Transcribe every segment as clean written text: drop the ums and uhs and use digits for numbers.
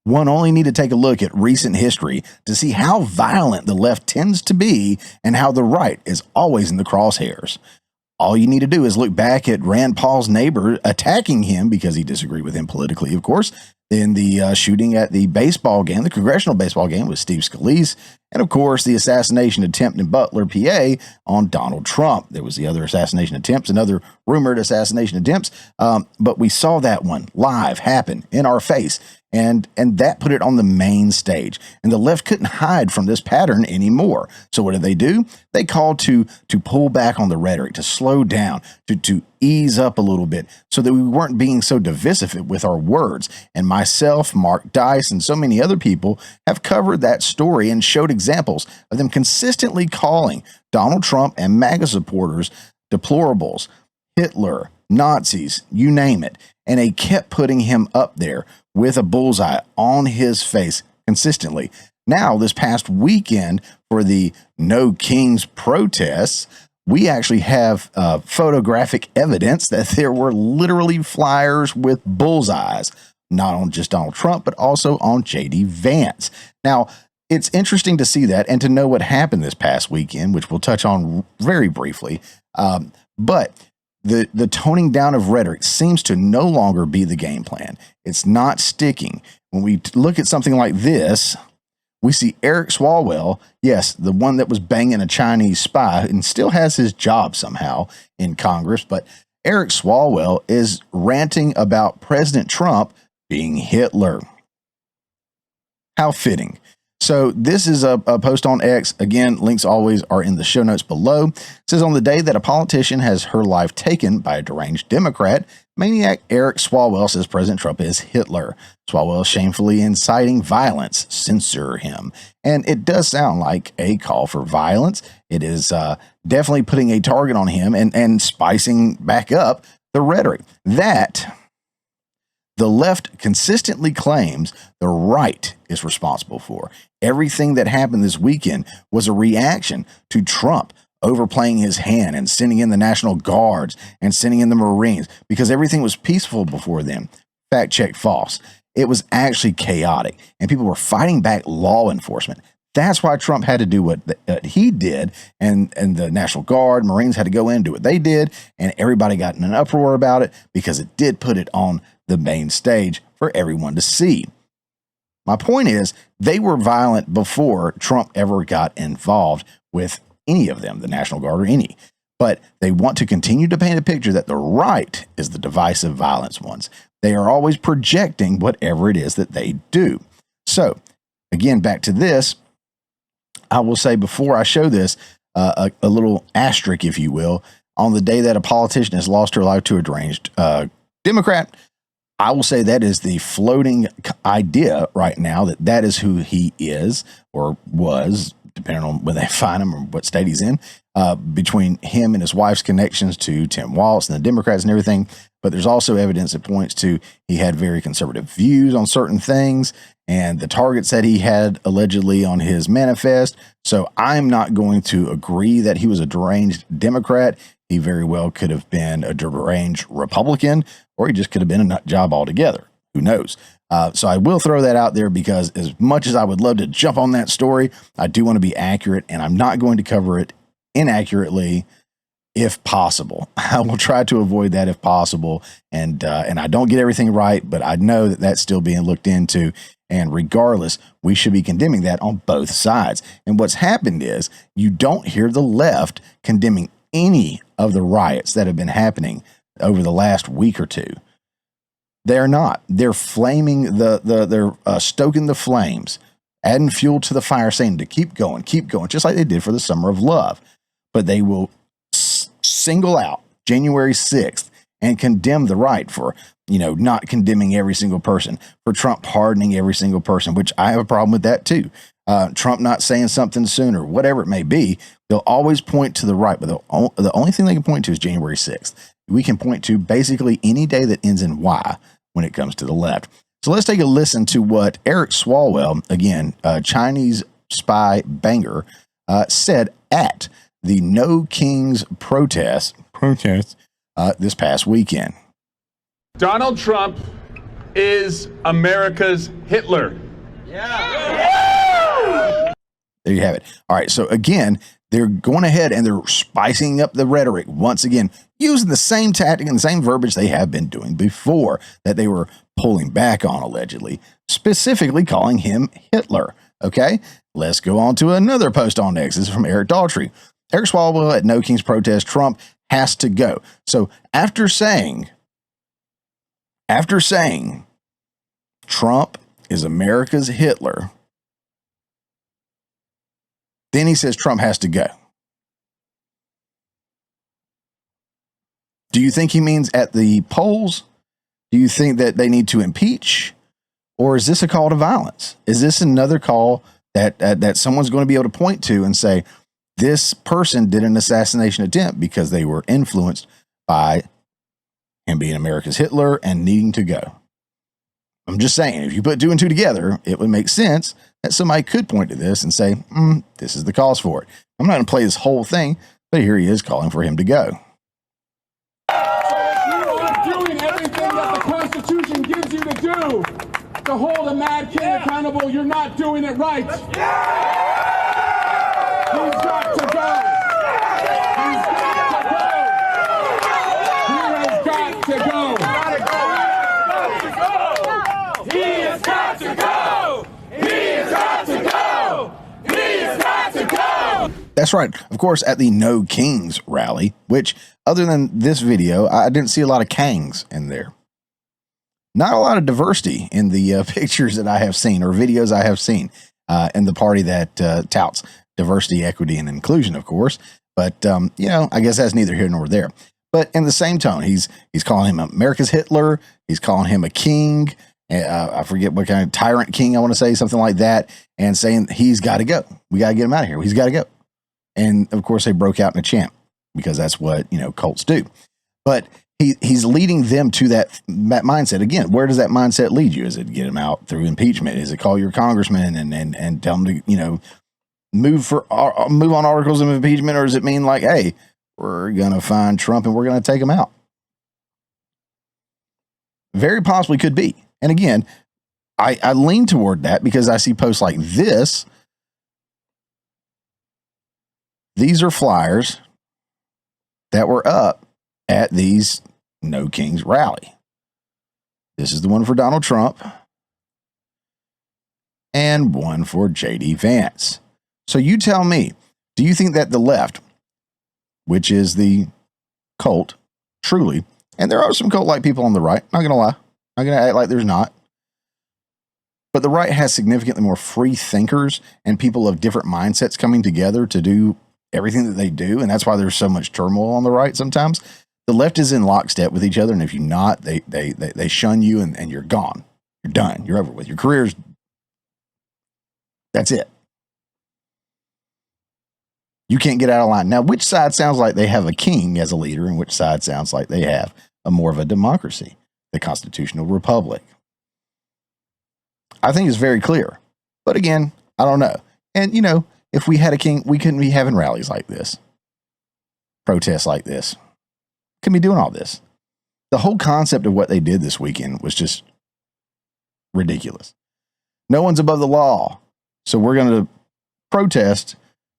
One only need to take a look at recent history to see how violent the left tends to be and how the right is always in the crosshairs. All you need to do is look back at Rand Paul's neighbor attacking him because he disagreed with him politically, of course, in the shooting at the baseball game, the congressional baseball game with Steve Scalise, and of course the assassination attempt in Butler, PA on Donald Trump. There was the other assassination attempts and other rumored assassination attempts, but we saw that one live happen in our face. And that put it on the main stage. And the left couldn't hide from this pattern anymore. So what did they do? They called to pull back on the rhetoric, to slow down, to ease up a little bit so that we weren't being so divisive with our words. And myself, Mark Dice, and so many other people have covered that story and showed examples of them consistently calling Donald Trump and MAGA supporters deplorables, Hitler, Nazis, you name it. And they kept putting him up there with a bullseye on his face consistently. Now, this past weekend for the No Kings protests, we actually have photographic evidence that there were literally flyers with bullseyes, not on just Donald Trump, but also on J.D. Vance. Now, it's interesting to see that and to know what happened this past weekend, which we'll touch on very briefly. But the toning down of rhetoric seems to no longer be the game plan. It's not sticking. When we look at something like this, we see Eric Swalwell, yes, the one that was banging a Chinese spy and still has his job somehow in Congress, but Eric Swalwell is ranting about President Trump being Hitler. How fitting. So this is a post on X. Again, links always are in the show notes below. It says, on the day that a politician has her life taken by a deranged Democrat, maniac Eric Swalwell says President Trump is Hitler. Swalwell shamefully inciting violence. Censor him. And it does sound like a call for violence. It is definitely putting a target on him and spicing back up the rhetoric that the left consistently claims the right is responsible for. Everything that happened this weekend was a reaction to Trump overplaying his hand and sending in the National Guards and sending in the Marines because everything was peaceful before them. Fact check, false. It was actually chaotic, and people were fighting back law enforcement. That's why Trump had to do what he did, and the National Guard, Marines had to go in and do what they did, and everybody got in an uproar about it because it did put it on the main stage for everyone to see. My point is, they were violent before Trump ever got involved with any of them, the National Guard or any. But they want to continue to paint a picture that the right is the divisive, violence ones. They are always projecting whatever it is that they do. So, again, back to this, I will say before I show this, a little asterisk, if you will, on the day that a politician has lost her life to a deranged Democrat, I will say that is the floating idea right now that is who he is or was, depending on when they find him or what state he's in, between him and his wife's connections to Tim Walz and the Democrats and everything. But there's also evidence that points to he had very conservative views on certain things and the targets that he had allegedly on his manifest. So I'm not going to agree that he was a deranged Democrat. He very well could have been a deranged Republican, or he just could have been a nut job altogether. Who knows? So I will throw that out there because as much as I would love to jump on that story, I do want to be accurate, and I'm not going to cover it inaccurately if possible. I will try to avoid that if possible, and I don't get everything right, but I know that that's still being looked into, and regardless, we should be condemning that on both sides. And what's happened is you don't hear the left condemning any of the riots that have been happening over the last week or two. They're not. They're flaming they're stoking the flames, adding fuel to the fire, saying to keep going, just like they did for the Summer of Love. But they will single out January 6th and condemn the right for, not condemning every single person, for Trump pardoning every single person, which I have a problem with that too. Trump not saying something sooner, whatever it may be, they'll always point to the right, but the only thing they can point to is January 6th. We can point to basically any day that ends in Y when it comes to the left. So let's take a listen to what Eric Swalwell, again, Chinese spy banger, said at the No Kings protest this past weekend. Donald Trump is America's Hitler. There you have it. All right. So again, they're going ahead and they're spicing up the rhetoric once again, using the same tactic and the same verbiage they have been doing before that they were pulling back on, allegedly, specifically calling him Hitler. Okay. Let's go on to another post on X. This is from Eric Daltrey. Eric Swalwell at No Kings protest, Trump has to go. So after saying Trump is America's Hitler, then he says Trump has to go. Do you think he means at the polls? Do you think that they need to impeach? Or is this a call to violence? Is this another call that someone's going to be able to point to and say, this person did an assassination attempt because they were influenced by him being America's Hitler and needing to go? I'm just saying, if you put two and two together, it would make sense that somebody could point to this and say, this is the cause for it. I'm not going to play this whole thing, but here he is calling for him to go. You are doing everything that the Constitution gives you to do to hold a mad king accountable. You're not doing it right. He's got to go. He's got to go. He has got to go. He has got to go. He has got to go. He has got to go. That's right. Of course, at the No Kings rally, which other than this video, I didn't see a lot of Kangs in there. Not a lot of diversity in the pictures that I have seen or videos I have seen in the party that touts diversity, equity, and inclusion, of course. But, you know, I guess that's neither here nor there. But in the same tone, he's calling him America's Hitler. He's calling him a king. I forget what kind of tyrant king I want to say, something like that, and saying he's got to go. We got to get him out of here. He's got to go. And of course, they broke out in a chant because that's what, you know, cults do. But he's leading them to that mindset. Again, where does that mindset lead you? Is it get him out through impeachment? Is it call your congressman and tell them to, you know, move on articles of impeachment? Or does it mean like, hey, we're going to find Trump and we're going to take him out? Very possibly could be. And again, I lean toward that because I see posts like this. These are flyers that were up at these No Kings rally. This is the one for Donald Trump and one for J.D. Vance. So you tell me, do you think that the left, which is the cult, truly, and there are some cult-like people on the right, not going to lie, not going to act like there's not, but the right has significantly more free thinkers and people of different mindsets coming together to do everything that they do, and that's why there's so much turmoil on the right sometimes. The left is in lockstep with each other, and if you're not, they shun you, and you're gone. You're done. You're over with. Your career's, that's it. You can't get out of line. Now, which side sounds like they have a king as a leader, and which side sounds like they have a more of a democracy, the constitutional republic? I think it's very clear. But again, I don't know. And, you know, if we had a king, we couldn't be having rallies like this, protests like this. Couldn't be doing all this. The whole concept of what they did this weekend was just ridiculous. No one's above the law. So we're going to protest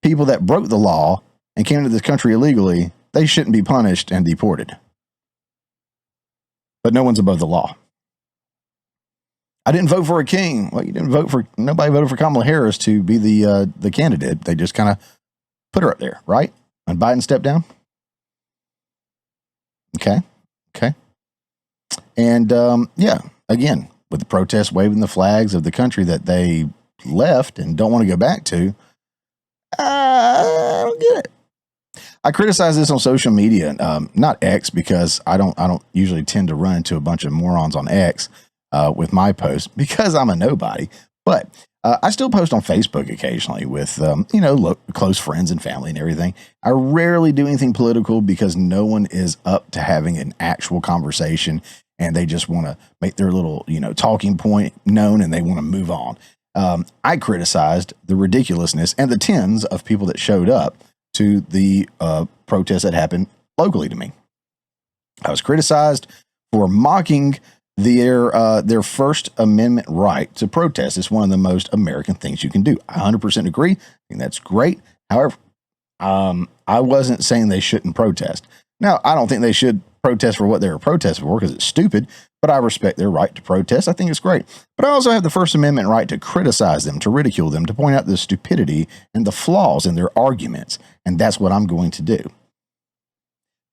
people that broke the law and came into this country illegally. They shouldn't be punished and deported. But no one's above the law. I didn't vote for a king. Well, you didn't vote for, nobody voted for Kamala Harris to be the candidate. They just kind of put her up there, right? And Biden stepped down. Okay. And yeah, again, with the protests waving the flags of the country that they left and don't want to go back to, I don't get it. I criticize this on social media, not X, because I don't usually tend to run into a bunch of morons on X with my posts because I'm a nobody. But I still post on Facebook occasionally with, you know, close friends and family and everything. I rarely do anything political because no one is up to having an actual conversation and they just want to make their little, you know, talking point known and they want to move on. I criticized the ridiculousness and the tens of people that showed up to the protests that happened locally to me. I was criticized for mocking their First Amendment right to protest is one of the most American things you can do. I 100% agree. I think that's great. However, I wasn't saying they shouldn't protest. Now, I don't think they should protest for what they were protesting for because it's stupid, but I respect their right to protest. I think it's great. But I also have the First Amendment right to criticize them, to ridicule them, to point out the stupidity and the flaws in their arguments. And that's what I'm going to do.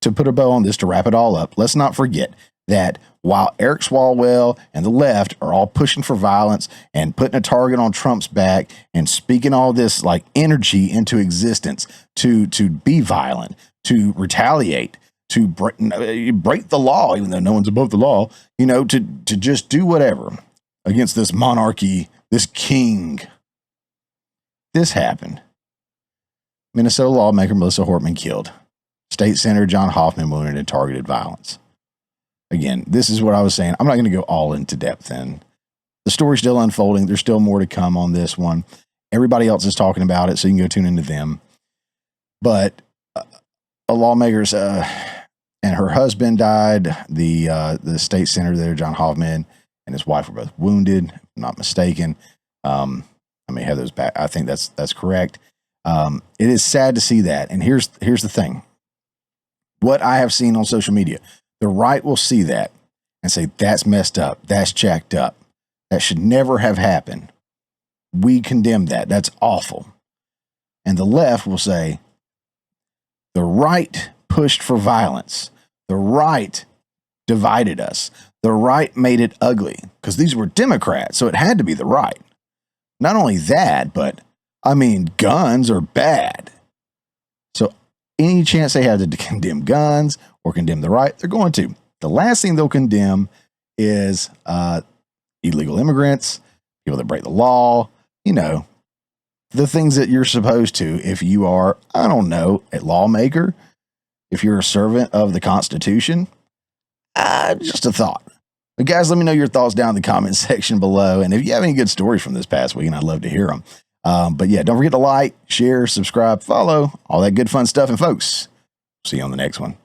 To put a bow on this, to wrap it all up, let's not forget that while Eric Swalwell and the left are all pushing for violence and putting a target on Trump's back and speaking all this like energy into existence to be violent, to retaliate, to break the law, even though no one's above the law, to just do whatever against this monarchy, this king. This happened. Minnesota lawmaker Melissa Hortman killed. State Senator John Hoffman wounded in targeted violence. Again, this is what I was saying. I'm not going to go all into depth in. The story's still unfolding. There's still more to come on this one. Everybody else is talking about it, so you can go tune into them. But a lawmaker's and her husband died. The state senator there, John Hoffman, and his wife were both wounded, if I'm not mistaken. I may have those back. I think that's correct. It is sad to see that. And here's the thing. What I have seen on social media, the right will see that and say, that's messed up. That's jacked up. That should never have happened. We condemn that. That's awful. And the left will say, the right pushed for violence. The right divided us. The right made it ugly because these were Democrats. So it had to be the right. Not only that, but guns are bad. So any chance they have to condemn guns or condemn the right, they're going to. The last thing they'll condemn is illegal immigrants, people that break the law, the things that you're supposed to if you are, I don't know, a lawmaker, if you're a servant of the Constitution. Just a thought. But guys, let me know your thoughts down in the comment section below. And if you have any good stories from this past week, I'd love to hear them. But yeah, don't forget to like, share, subscribe, follow, all that good fun stuff. And folks, see you on the next one.